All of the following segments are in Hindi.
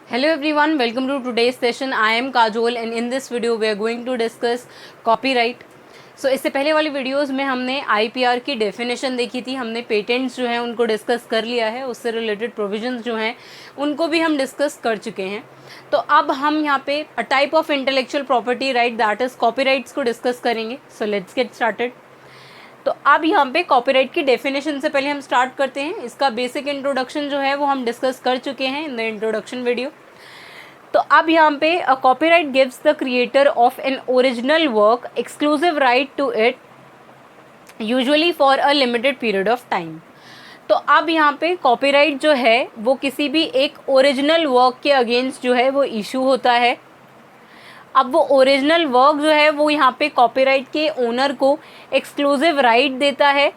Hello everyone, welcome to today's session. I am Kajol and in this video we are going to discuss copyright. So इससे पहले वाली वीडियोस में हमने IPR की डेफिनेशन देखी थी, हमने पेटेंट्स जो हैं उनको डिस्कस कर लिया है, उससे रिलेटेड प्रोविजंस जो हैं उनको भी हम डिस्कस कर चुके हैं। तो अब हम यहाँ पे a type of intellectual property right that is copyrights को डिस्कस करेंगे। So let's get started. तो अब यहाँ पे कॉपीराइट की डेफिनेशन से पहले हम स्टार्ट करते हैं। इसका बेसिक इंट्रोडक्शन जो है वो हम डिस्कस कर चुके हैं इन द इंट्रोडक्शन वीडियो। तो अब यहाँ पे a copyright gives the creator of an original work exclusive right to it usually for a limited period of time. तो अब यहाँ पे कॉपीराइट जो है वो किसी भी एक ओरिजिनल वर्क के अगेंस्ट जो है वो इशू होता है। अब वो ओरिजिनल वर्क जो है वो यहाँ पे कॉपीराइट के ओनर को एक्सक्लूसिव राइट देता है,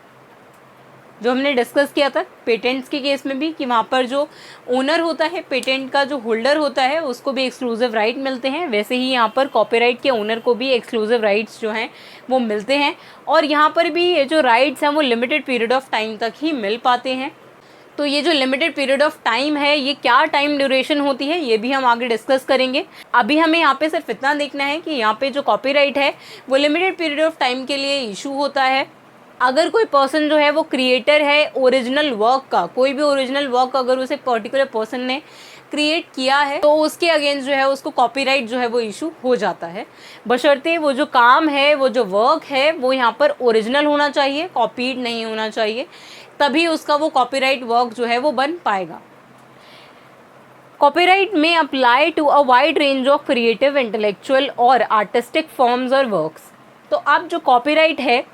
जो हमने डिस्कस किया था पेटेंट्स के केस में भी कि वहाँ पर जो ओनर होता है, पेटेंट का जो होल्डर होता है, उसको भी एक्सक्लूसिव राइट मिलते हैं। वैसे ही यहाँ पर कॉपीराइट के ओनर को भी एक्सक्लूसिव राइट्स जो हैं वो मिलते हैं और यहाँ पर भी ये जो राइट्स हैं वो लिमिटेड पीरियड ऑफ टाइम तक ही मिल पाते हैं। तो ये जो लिमिटेड पीरियड ऑफ टाइम है, ये क्या टाइम ड्यूरेशन होती है, ये भी हम आगे डिस्कस करेंगे। अभी हमें यहाँ पे सिर्फ इतना देखना है कि यहाँ पे जो कॉपीराइट है वो लिमिटेड पीरियड ऑफ टाइम के लिए इशू होता है। अगर कोई पर्सन जो है वो क्रिएटर है ओरिजिनल वर्क का, कोई भी ओरिजिनल वर्क अगर उसे पर्टिकुलर पर्सन ने क्रिएट किया है तो उसके अगेंस्ट जो है उसको कॉपीराइट जो है वो इशू हो जाता है, बशर्ते वो जो काम है, वो जो वर्क है वो यहाँ पर ओरिजिनल होना चाहिए, कॉपीड नहीं होना चाहिए, तभी उसका वो कॉपीराइट वर्क जो है वो बन पाएगा। कॉपीराइट में apply to a wide range of creative, intellectual और आर्टिस्टिक फॉर्म्स और वर्क्स। तो अब जो कॉपीराइट है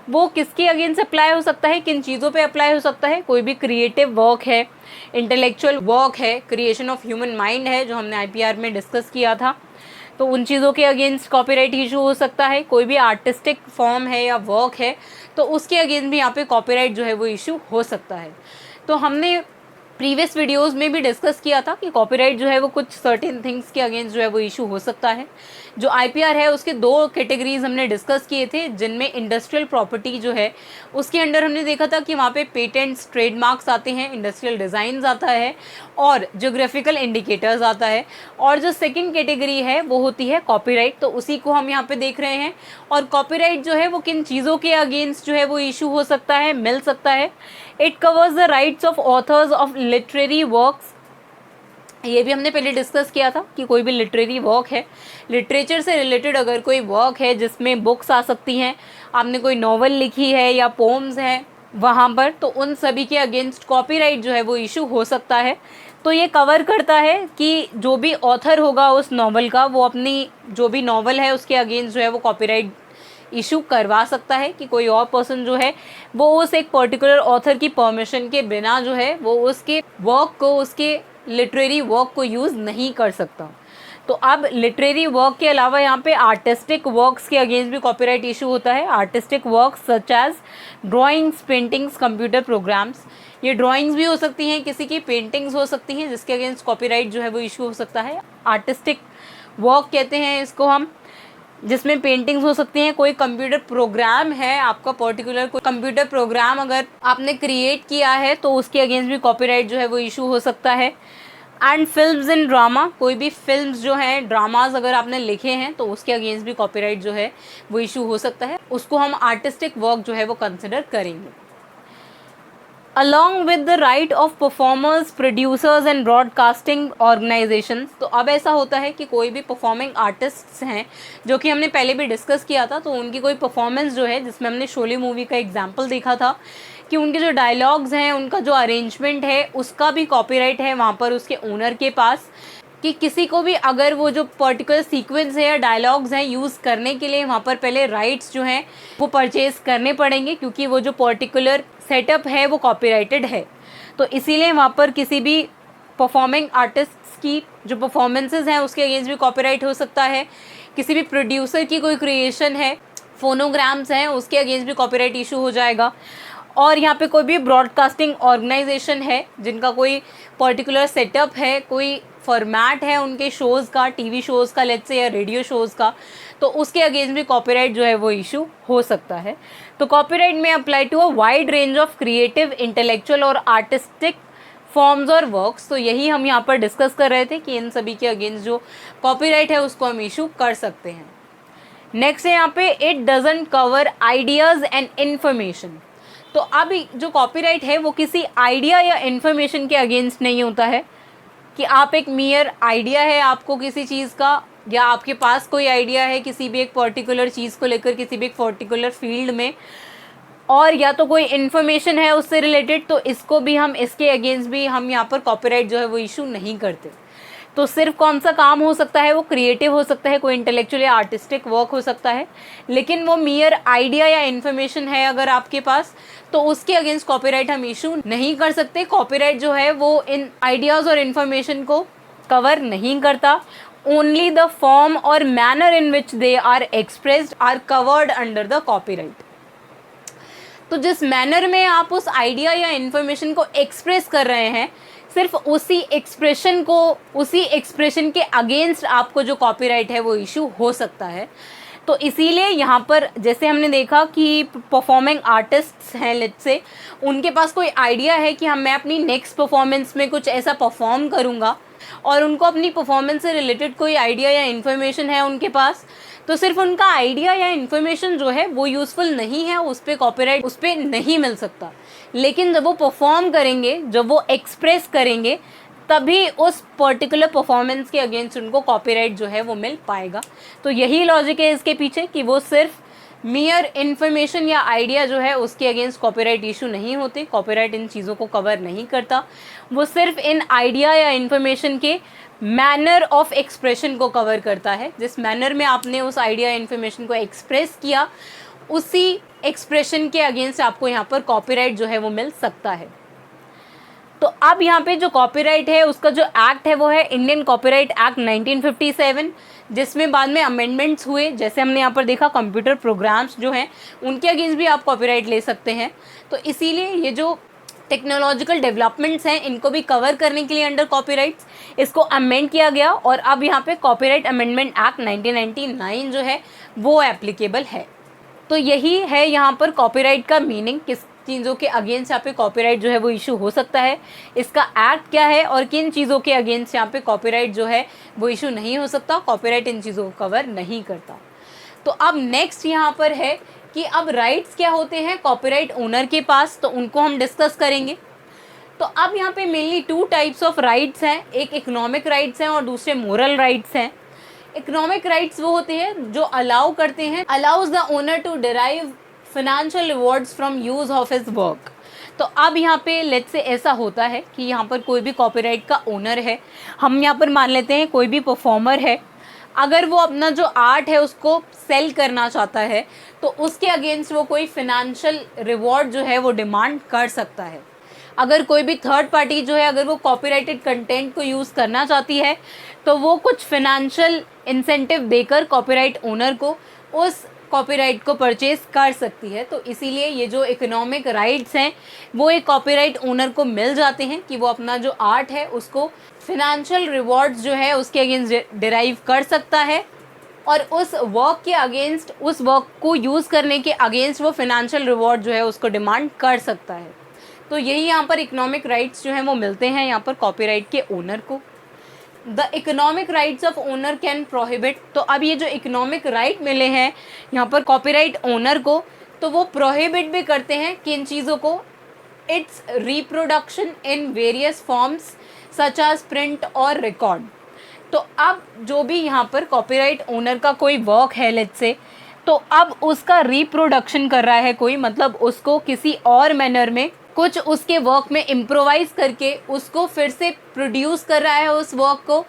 वो किसके अगेंस्ट अप्लाई हो सकता है, किन चीज़ों पे अप्लाई हो सकता है? कोई भी क्रिएटिव वर्क है, इंटेलेक्चुअल वर्क है, क्रिएशन ऑफ ह्यूमन माइंड है जो हमने IPR में डिस्कस किया था, तो उन चीज़ों के अगेंस्ट कॉपीराइट इशू हो सकता है। कोई भी आर्टिस्टिक फॉर्म है या वर्क है तो उसके अगेंस्ट भी यहाँ पे कॉपीराइट जो है वो इशू हो सकता है। तो हमने प्रीवियस वीडियोस में भी डिस्कस किया था कि कॉपीराइट जो है वो कुछ सर्टेन थिंग्स के अगेंस्ट जो है वो इशू हो सकता है। जो IPR है उसके दो कैटेगरीज हमने डिस्कस किए थे, जिनमें इंडस्ट्रियल प्रॉपर्टी जो है उसके अंडर हमने देखा था कि वहाँ पे पेटेंट्स, ट्रेडमार्क्स आते हैं, इंडस्ट्रियल डिज़ाइंस आता है और ज्योग्राफिकल इंडिकेटर्स आता है। और जो सेकंड कैटेगरी है वो होती है कॉपीराइट, तो उसी को हम यहाँ पे देख रहे हैं। और कॉपीराइट जो है वो किन चीज़ों के अगेंस्ट जो है वो इशू हो सकता है, मिल सकता है? It covers the rights of authors of literary works. ये भी हमने पहले डिस्कस किया था कि कोई भी लिटरेरी वर्क है, लिटरेचर से रिलेटेड अगर कोई वर्क है जिसमें बुक्स आ सकती हैं, आपने कोई नॉवल लिखी है या पोम्स हैं वहाँ पर, तो उन सभी के अगेंस्ट कॉपीराइट जो है वो इशू हो सकता है। तो ये कवर करता है कि जो भी ऑथर होगा उस नॉवल का, वो अपनी जो भी नॉवल है उसके अगेंस्ट जो है वो कॉपीराइट इशू करवा सकता है कि कोई और पर्सन जो है वो उस एक पर्टिकुलर ऑथर की परमिशन के बिना जो है वो उसके वर्क को, उसके लिटरेरी वर्क को यूज़ नहीं कर सकता। तो अब लिटरेरी वर्क के अलावा यहाँ पे आर्टिस्टिक वर्क्स के अगेंस्ट भी कॉपीराइट इशू होता है। Artistic works such as drawings, paintings, computer programs. ये ड्राइंग्स भी हो सकती हैं, किसी की पेंटिंग्स हो सकती हैं जिसके अगेंस्ट कॉपीराइट जो है वो इशू हो सकता है। आर्टिस्टिक वर्क कहते हैं इसको हम, जिसमें पेंटिंग्स हो सकती हैं। कोई कंप्यूटर प्रोग्राम है आपका, पर्टिकुलर कोई कंप्यूटर प्रोग्राम अगर आपने क्रिएट किया है तो उसके अगेंस्ट भी कॉपीराइट जो है वो इशू हो सकता है। एंड फिल्म्स इन ड्रामा, कोई भी फिल्म्स जो हैं, ड्रामाज अगर आपने लिखे हैं तो उसके अगेंस्ट भी कॉपीराइट जो है वो इशू हो सकता है, उसको हम आर्टिस्टिक वर्क जो है वो कंसिडर करेंगे। along with the right of performers, producers and broadcasting organizations। तो अब ऐसा होता है कि कोई भी परफॉर्मिंग आर्टिस्ट्स हैं, जो कि हमने पहले भी डिस्कस किया था, तो उनकी कोई परफॉर्मेंस जो है, जिसमें हमने शोले मूवी का एग्जांपल देखा था कि उनके जो डायलॉग्स हैं, उनका जो अरेंजमेंट है, उसका भी कॉपीराइट है वहाँ पर उसके ओनर के पास। कि किसी को भी अगर वो जो पर्टिकुलर सीक्वेंस है या डायलॉग्स हैं यूज़ करने के लिए वहाँ पर पहले राइट्स जो हैं वो परचेज़ करने पड़ेंगे, क्योंकि वो जो पर्टिकुलर सेटअप है वो कॉपीराइटेड है। तो इसीलिए वहाँ पर किसी भी परफॉर्मिंग आर्टिस्ट्स की जो परफॉर्मेंसेस हैं उसके अगेंस्ट भी कॉपीराइट हो सकता है। किसी भी प्रोड्यूसर की कोई क्रिएशन है, फोनोग्राम्स हैं, उसके अगेंस्ट भी कॉपीराइट इशू हो जाएगा। और यहाँ पे कोई भी ब्रॉडकास्टिंग ऑर्गेनाइजेशन है जिनका कोई पर्टिकुलर सेटअप है, कोई फॉर्मेट है उनके शोज़ का, टीवी शोज़ का लेट्स से, या रेडियो शोज़ का, तो उसके अगेंस्ट भी कॉपीराइट जो है वो इशू हो सकता है। तो कॉपीराइट में apply to a wide range of creative, intellectual और आर्टिस्टिक फॉर्म्स और वर्क्स। तो यही हम यहाँ पर डिस्कस कर रहे थे कि इन सभी के अगेंस्ट जो कॉपीराइट है उसको हम इशू कर सकते हैं। नेक्स्ट है यहाँ पे it doesn't cover ideas and information. तो अब जो कॉपीराइट है वो किसी आइडिया या इन्फॉर्मेशन के अगेंस्ट नहीं होता है कि आप एक मियर आइडिया है आपको किसी चीज़ का, या आपके पास कोई आइडिया है किसी भी एक पर्टिकुलर चीज़ को लेकर, किसी भी एक पर्टिकुलर फील्ड में, और या तो कोई इन्फॉर्मेशन है उससे रिलेटेड, तो इसको भी हम, इसके अगेंस्ट भी हम यहाँ पर कॉपीराइट जो है वो इशू नहीं करते। तो सिर्फ कौन सा काम हो सकता है, वो क्रिएटिव हो सकता है, कोई इंटेलेक्चुअल या आर्टिस्टिक वर्क हो सकता है, लेकिन वो मियर आइडिया या इन्फॉर्मेशन है अगर आपके पास, तो उसके अगेंस्ट कॉपीराइट हम इशू नहीं कर सकते। कॉपीराइट जो है वो इन आइडियाज़ और इन्फॉर्मेशन को कवर नहीं करता। ओनली द फॉर्म और manner in which they are expressed are covered under the copyright. तो जिस मैनर में आप उस आइडिया या इन्फॉर्मेशन को एक्सप्रेस कर रहे हैं, सिर्फ उसी एक्सप्रेशन को, उसी एक्सप्रेशन के अगेंस्ट आपको जो कॉपीराइट है वो इशू हो सकता है। तो इसीलिए यहाँ पर जैसे हमने देखा कि परफॉर्मिंग आर्टिस्ट्स हैं, लेट्स से उनके पास कोई आइडिया है कि मैं अपनी नेक्स्ट परफॉर्मेंस में कुछ ऐसा परफॉर्म करूँगा, और उनको अपनी परफॉर्मेंस से रिलेटेड कोई आइडिया या इन्फॉर्मेशन है उनके पास, तो सिर्फ उनका आइडिया या इन्फॉर्मेशन जो है वो यूज़फुल नहीं है, उस पर कॉपीराइट उस पर नहीं मिल सकता। लेकिन जब वो परफॉर्म करेंगे, जब वो एक्सप्रेस करेंगे, तभी उस पर्टिकुलर परफॉर्मेंस के अगेंस्ट उनको कॉपीराइट जो है वो मिल पाएगा। तो यही लॉजिक है इसके पीछे कि वो सिर्फ मियर इन्फॉर्मेशन या आइडिया जो है उसके अगेंस्ट कॉपीराइट इशू नहीं होते। कॉपीराइट इन चीज़ों को कवर नहीं करता, वो सिर्फ इन आइडिया या इन्फॉर्मेशन के मैनर ऑफ एक्सप्रेशन को कवर करता है। जिस मैनर में आपने उस आइडिया या इन्फॉर्मेशन को एक्सप्रेस किया, उसी एक्सप्रेशन के अगेंस्ट आपको यहाँ पर कॉपीराइट जो है वो मिल सकता है। तो अब यहाँ पे जो कॉपीराइट है उसका जो एक्ट है वो है इंडियन कॉपीराइट एक्ट 1957, जिसमें बाद में अमेंडमेंट्स हुए। जैसे हमने यहाँ पर देखा कंप्यूटर प्रोग्राम्स जो हैं उनके अगेंस्ट भी आप कॉपीराइट ले सकते हैं। तो इसीलिए ये जो टेक्नोलॉजिकल डेवलपमेंट्स हैं इनको भी कवर करने के लिए अंडर कॉपीराइट्स इसको अमेंड किया गया, और अब यहाँ पे कॉपीराइट अमेंडमेंट एक्ट 1999 जो है वो एप्लीकेबल है। तो यही है यहाँ पर कॉपीराइट का मीनिंग, किस चीज़ों के अगेंस्ट यहाँ पे कॉपीराइट जो है वो इशू हो सकता है, इसका एक्ट क्या है, और किन चीज़ों के अगेंस्ट यहाँ पे कॉपीराइट जो है वो इशू नहीं हो सकता। कॉपीराइट इन चीज़ों को कवर नहीं करता। तो अब नेक्स्ट यहाँ पर है कि अब राइट्स क्या होते हैं कॉपीराइट ओनर के पास, तो उनको हम डिस्कस करेंगे। तो अब यहाँ पे मेनली 2 टाइप्स ऑफ राइट्स हैं, एक इकोनॉमिक राइट्स हैं और दूसरे मोरल राइट्स हैं। इकोनॉमिक राइट्स वो होते हैं जो अलाउ करते हैं, allows the owner to derive financial rewards from use of his work. तो अब यहाँ पे लेट्स से ऐसा होता है कि यहाँ पर कोई भी कॉपीराइट का ओनर है, हम यहाँ पर मान लेते हैं कोई भी परफॉर्मर है, अगर वो अपना जो आर्ट है उसको सेल करना चाहता है तो उसके अगेंस्ट वो कोई फिनेंशियल रिवॉर्ड जो है वो डिमांड कर सकता है। अगर कोई भी थर्ड पार्टी जो है अगर वो कॉपीराइटेड कंटेंट को यूज़ करना चाहती है तो वो कुछ फिनेंशियल इंसेंटिव देकर कॉपीराइट ओनर को उस कॉपीराइट को परचेज कर सकती है। तो इसीलिए ये जो इकोनॉमिक राइट्स हैं वो एक कॉपीराइट ओनर को मिल जाते हैं कि वो अपना जो आर्ट है उसको फिनेंशियल रिवॉर्ड्स जो है उसके अगेंस्ट डिराइव कर सकता है, और उस वर्क के अगेंस्ट, उस वर्क को यूज़ करने के अगेंस्ट वो फिनेंशियल रिवॉर्ड जो है उसको डिमांड कर सकता है। तो यही यहाँ पर इकोनॉमिक राइट्स जो हैं वो मिलते हैं यहाँ पर कॉपीराइट के ओनर को। The economic rights of owner can prohibit. तो अब ये जो इकोनॉमिक राइट मिले हैं यहाँ पर कॉपीराइट ओनर को, तो वो प्रोहिबिट भी करते हैं किन चीज़ों को, its reproduction in various forms such as print और रिकॉर्ड। तो अब जो भी यहाँ पर कॉपीराइट ओनर का कोई वर्क है लेट्स से, तो अब उसका रिप्रोडक्शन कर रहा है कोई, मतलब उसको किसी और मैनर में कुछ उसके वर्क में इम्प्रोवाइज़ करके उसको फिर से प्रोड्यूस कर रहा है उस वर्क को,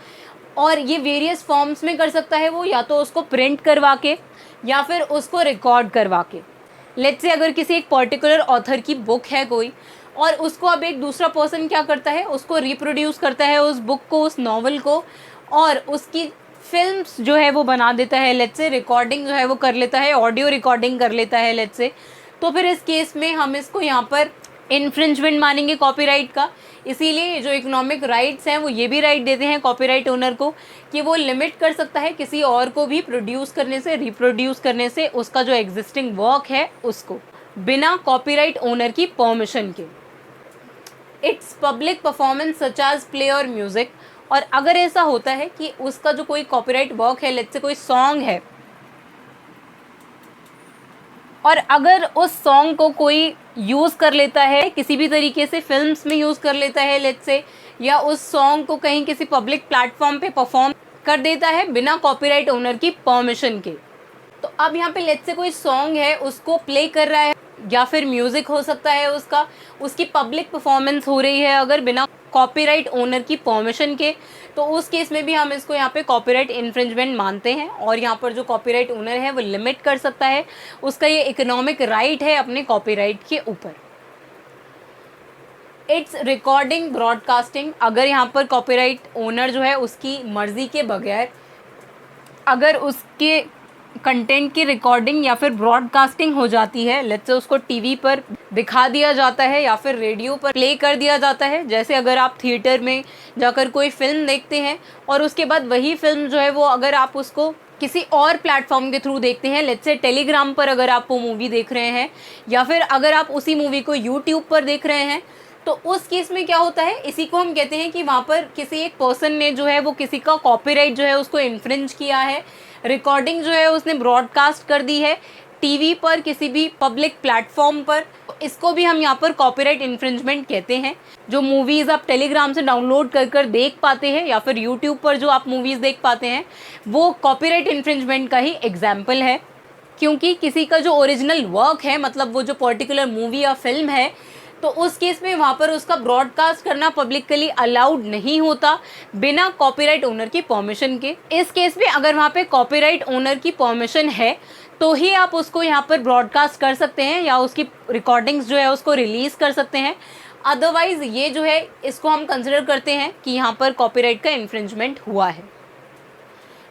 और ये वेरियस फॉर्म्स में कर सकता है वो, या तो उसको प्रिंट करवा के या फिर उसको रिकॉर्ड करवा के। लेट्स से अगर किसी एक पर्टिकुलर ऑथर की बुक है कोई, और उसको अब एक दूसरा पर्सन क्या करता है, उसको रिप्रोड्यूस करता है उस बुक को, उस नॉवल को, और उसकी फिल्म्स जो है वो बना देता है, लेट्स से रिकॉर्डिंग जो है वो कर लेता है, ऑडियो रिकॉर्डिंग कर लेता है लेट्स से, तो फिर इस केस में हम इसको यहाँ पर इन्फ्रिंजमेंट मानेंगे कॉपीराइट का। इसीलिए जो इकोनॉमिक राइट्स हैं वो ये भी राइट देते हैं कॉपीराइट ओनर को कि वो लिमिट कर सकता है किसी और को भी प्रोड्यूस करने से, रिप्रोड्यूस करने से उसका जो एग्जिस्टिंग वर्क है उसको, बिना कॉपीराइट ओनर की परमिशन के। Its public performance such as play और म्यूजिक। और अगर ऐसा होता है कि उसका जो कोई कॉपीराइट वर्क है, लेट्स से कोई सॉन्ग है, और अगर उस सॉन्ग को कोई यूज़ कर लेता है किसी भी तरीके से, फिल्म्स में यूज़ कर लेता है लेट्स से, या उस सॉन्ग को कहीं किसी पब्लिक प्लेटफॉर्म पे परफॉर्म कर देता है बिना कॉपीराइट ओनर की परमिशन के। तो अब यहाँ पे लेट्स से कोई सॉन्ग है, उसको प्ले कर रहा है, या फिर म्यूज़िक हो सकता है उसका, उसकी पब्लिक परफॉर्मेंस हो रही है अगर बिना कॉपीराइट ओनर की परमिशन के, तो उस केस में भी हम इसको यहाँ पे कॉपीराइट इन्फ्रिंजमेंट मानते हैं। और यहाँ पर जो कॉपीराइट ओनर है वो लिमिट कर सकता है, उसका ये इकोनॉमिक राइट है अपने कॉपीराइट के ऊपर। इट्स रिकॉर्डिंग ब्रॉडकास्टिंग, अगर यहाँ पर कॉपीराइट ओनर जो है उसकी मर्ज़ी के बगैर अगर उसके कंटेंट की रिकॉर्डिंग या फिर ब्रॉडकास्टिंग हो जाती है, लेट्स से उसको टीवी पर दिखा दिया जाता है या फिर रेडियो पर प्ले कर दिया जाता है। जैसे अगर आप थिएटर में जाकर कोई फिल्म देखते हैं और उसके बाद वही फिल्म जो है वो अगर आप उसको किसी और प्लेटफॉर्म के थ्रू देखते हैं, लेट्स से टेलीग्राम पर अगर आप वो मूवी देख रहे हैं, या फिर अगर आप उसी मूवी को यूट्यूब पर देख रहे हैं, तो उस केस में क्या होता है, इसी को हम कहते हैं कि वहाँ पर किसी एक पर्सन ने जो है वो किसी का कॉपीराइट जो है उसको इन्फ्रिंज किया है, रिकॉर्डिंग जो है उसने ब्रॉडकास्ट कर दी है टीवी पर किसी भी पब्लिक प्लेटफॉर्म पर, इसको भी हम यहाँ पर कॉपीराइट इन्फ्रिंजमेंट कहते हैं। जो मूवीज़ आप टेलीग्राम से डाउनलोड कर कर देख पाते हैं या फिर यूट्यूब पर जो आप मूवीज़ देख पाते हैं, वो कॉपीराइट इन्फ्रिंजमेंट का ही एग्जाम्पल है। क्योंकि किसी का जो ओरिजिनल वर्क है, मतलब वो जो पर्टिकुलर मूवी या फिल्म है, तो उस केस में वहाँ पर उसका ब्रॉडकास्ट करना पब्लिकली अलाउड नहीं होता बिना कॉपीराइट ओनर की परमिशन के। इस केस में अगर वहाँ पे कॉपीराइट ओनर की परमिशन है तो ही आप उसको यहाँ पर ब्रॉडकास्ट कर सकते हैं या उसकी रिकॉर्डिंग्स जो है उसको रिलीज़ कर सकते हैं। अदरवाइज़ ये जो है इसको हम कंसिडर करते हैं कि यहाँ पर कॉपीराइट का इन्फ्रिंजमेंट हुआ है।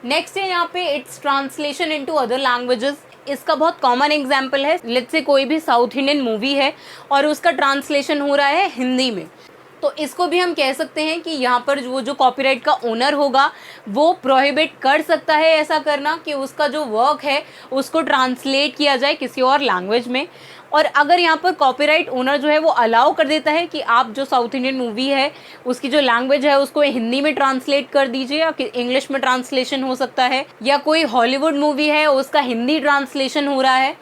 नेक्स्ट है यहाँ पे it's translation into other languages. इसका बहुत कॉमन एग्जाम्पल है, लेट्स से कोई भी साउथ इंडियन मूवी है और उसका ट्रांसलेशन हो रहा है हिंदी में, तो इसको भी हम कह सकते हैं कि यहाँ पर वो जो कॉपीराइट का ओनर होगा वो प्रोहिबिट कर सकता है ऐसा करना कि उसका जो वर्क है उसको ट्रांसलेट किया जाए किसी और लैंग्वेज में। और अगर यहाँ पर कॉपीराइट ओनर जो है वो अलाउ कर देता है कि आप जो साउथ इंडियन मूवी है उसकी जो लैंग्वेज है उसको हिंदी में ट्रांसलेट कर दीजिए, या इंग्लिश में ट्रांसलेशन हो सकता है, या कोई हॉलीवुड मूवी है उसका हिंदी ट्रांसलेशन हो रहा है,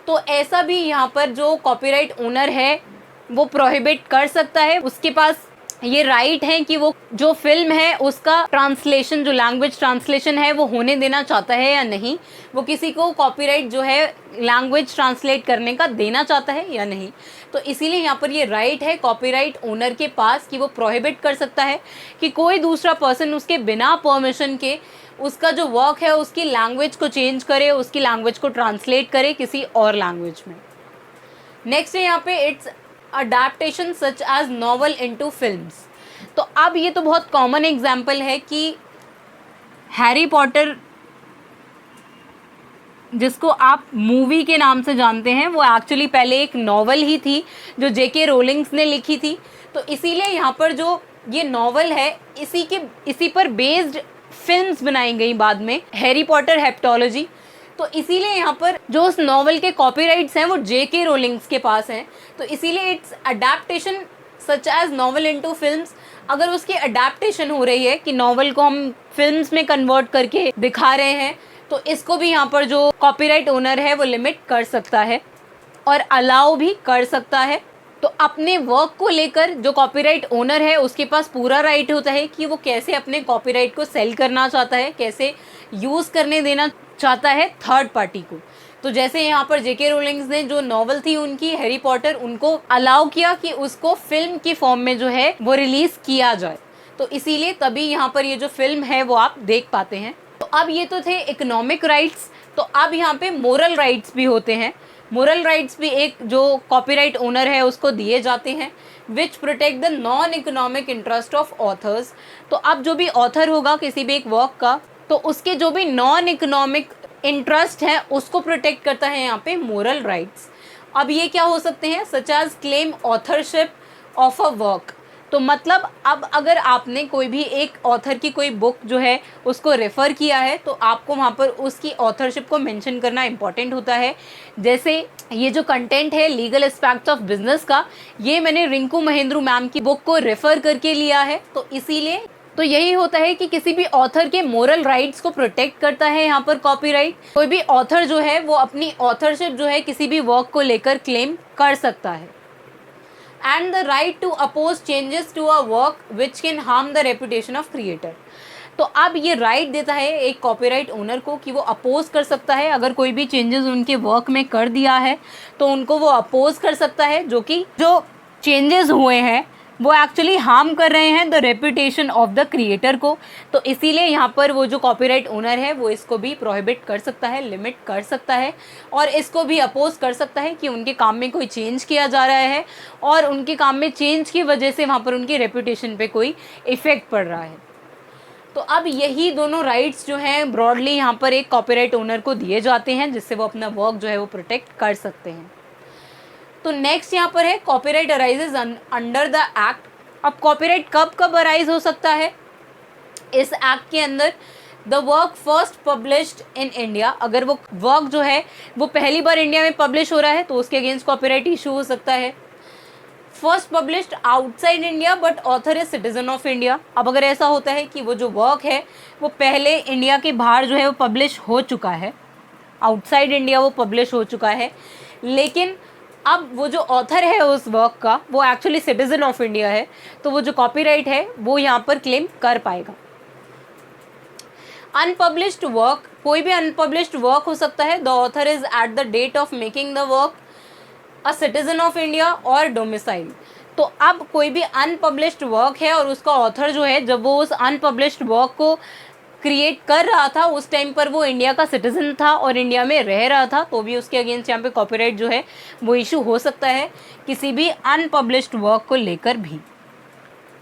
तो ऐसा भी यहाँ पर जो कॉपीराइट ओनर है वो प्रोहिबिट कर सकता है। उसके पास ये राइट है कि वो जो फिल्म है उसका ट्रांसलेशन, जो लैंग्वेज ट्रांसलेशन है वो होने देना चाहता है या नहीं, वो किसी को कॉपीराइट जो है लैंग्वेज ट्रांसलेट करने का देना चाहता है या नहीं। तो इसीलिए यहाँ पर ये राइट है कॉपीराइट ओनर के पास कि वो प्रोहिबिट कर सकता है कि कोई दूसरा पर्सन उसके बिना परमिशन के उसका जो वर्क है उसकी लैंग्वेज को चेंज करे, उसकी लैंग्वेज को ट्रांसलेट करे किसी और लैंग्वेज में। नेक्स्ट है यहाँ पे its adaptation such as novel into films. तो अब ये तो बहुत कॉमन एग्जाम्पल है कि हैरी पॉटर जिसको आप मूवी के नाम से जानते हैं वो एक्चुअली पहले एक नॉवल ही थी जो जेके रोलिंग्स ने लिखी थी। तो इसीलिए यहाँ पर जो ये नॉवल है इसी पर बेस्ड फिल्म्स बनाई गई बाद में, हैरी पॉटर हेप्टोलॉजी। तो इसीलिए यहाँ पर जो उस नॉवल के कॉपीराइट्स हैं वो जेके रोलिंग्स के पास हैं। तो इसीलिए its adaptation such as novel into films. अगर उसकी अडेप्टेशन हो रही है कि नॉवल को हम फिल्म्स में कन्वर्ट करके दिखा रहे हैं, तो इसको भी यहाँ पर जो कॉपीराइट ओनर है वो लिमिट कर सकता है और अलाउ भी कर सकता है। तो अपने वर्क को लेकर जो कॉपीराइट ओनर है उसके पास पूरा राइट होता है कि वो कैसे अपने कॉपीराइट को सेल करना चाहता है, कैसे यूज़ करने देना चाहता है थर्ड पार्टी को। तो जैसे यहाँ पर जेके रोलिंग्स ने जो नॉवल थी उनकी हैरी पॉटर, उनको अलाउ किया कि उसको फिल्म की फॉर्म में जो है वो रिलीज़ किया जाए, तो इसीलिए तभी यहाँ पर ये जो फिल्म है वो आप देख पाते हैं। तो अब ये तो थे इकोनॉमिक राइट्स, तो अब यहाँ पे मोरल राइट्स भी होते हैं। मोरल राइट्स भी एक जो कॉपीराइट ओनर है उसको दिए जाते हैं, विच protect the non economic interest of authors. तो अब जो भी ऑथर होगा किसी भी एक वर्क का, तो उसके जो भी नॉन इकोनॉमिक इंटरेस्ट है उसको प्रोटेक्ट करता है यहाँ पे मोरल राइट्स। अब ये क्या हो सकते हैं, such as claim authorship of a work. तो तो मतलब अब अगर आपने कोई भी एक ऑथर की कोई बुक जो है उसको रेफ़र किया है तो आपको वहाँ पर उसकी ऑथरशिप को मेंशन करना इम्पॉर्टेंट होता है। जैसे ये जो कंटेंट है लीगल एस्पेक्ट्स ऑफ बिजनेस का, ये मैंने रिंकू महेंद्रू मैम की बुक को रेफ़र करके लिया है, तो इसीलिए तो यही होता है कि किसी भी ऑथर के मोरल राइट्स को प्रोटेक्ट करता है यहाँ पर कॉपीराइट। कोई भी ऑथर जो है वो अपनी ऑथरशिप जो है किसी भी वर्क को लेकर क्लेम कर सकता है। And the right to oppose changes to a work which can harm the reputation of creator. तो अब ये राइट देता है एक कॉपीराइट ओनर को कि वो अपोज कर सकता है, अगर कोई भी चेंजेस उनके वर्क में कर दिया है तो उनको वो अपोज कर सकता है, जो चेंजेस हुए हैं वो एक्चुअली हार्म कर रहे हैं the reputation of the creator को। तो इसीलिए यहाँ पर वो जो कॉपीराइट ओनर है वो इसको भी प्रोहिबिट कर सकता है, लिमिट कर सकता है, और इसको भी अपोज कर सकता है कि उनके काम में कोई चेंज किया जा रहा है और उनके काम में चेंज की वजह से वहाँ पर उनकी रेपुटेशन पे कोई इफ़ेक्ट पड़ रहा है। तो अब यही दोनों राइट्स जो हैं ब्रॉडली यहाँ पर एक कॉपीराइट ओनर को दिए जाते हैं, जिससे वो अपना वर्क जो है वो प्रोटेक्ट कर सकते हैं। तो नेक्स्ट यहाँ पर है copyright arises under the act. अब कॉपीराइट कब कब अराइज हो सकता है इस एक्ट के अंदर? The work first published in India, अगर वो वर्क जो है वो पहली बार इंडिया में पब्लिश हो रहा है तो उसके अगेंस्ट कॉपीराइट इशू हो सकता है। First published outside India but author is citizen of India. अब अगर ऐसा होता है कि वो जो वर्क है वो पहले इंडिया के बाहर जो है वो पब्लिश हो चुका है, आउटसाइड इंडिया वो पब्लिश हो चुका है, लेकिन अब वो जो ऑथर है उस वर्क का वो एक्चुअली सिटीजन ऑफ इंडिया है, तो वो जो कॉपीराइट है वो यहाँ पर क्लेम कर पाएगा। अनपब्लिश्ड वर्क, कोई भी अनपब्लिश्ड वर्क हो सकता है। The author is at the date of making the work a citizen of India और डोमिसाइल। तो अब कोई भी अनपब्लिश्ड वर्क है और उसका ऑथर जो है जब वो उस अनपब्लिश्ड वर्क को क्रिएट कर रहा था उस टाइम पर वो इंडिया का सिटीजन था और इंडिया में रह रहा था, तो भी उसके अगेंस्ट यहाँ पे कॉपीराइट जो है वो इशू हो सकता है किसी भी अनपब्लिश्ड वर्क को लेकर भी।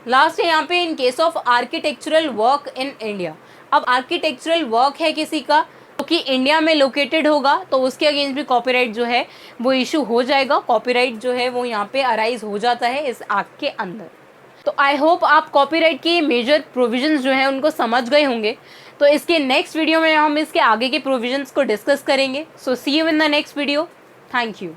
लास्ट है यहाँ पे in case of architectural work in India. अब आर्किटेक्चरल वर्क है किसी का तो कि इंडिया में लोकेटेड होगा तो उसके अगेंस्ट भी कॉपीराइट जो है वो इशू हो जाएगा। कॉपीराइट जो है वो यहाँ पे अराइज हो जाता है इस एक्ट के अंदर। तो आई होप आप कॉपीराइट की मेजर प्रोविजंस जो हैं उनको समझ गए होंगे। तो इसके नेक्स्ट वीडियो में हम इसके आगे के प्रोविजंस को डिस्कस करेंगे। So see you in the next video. Thank you.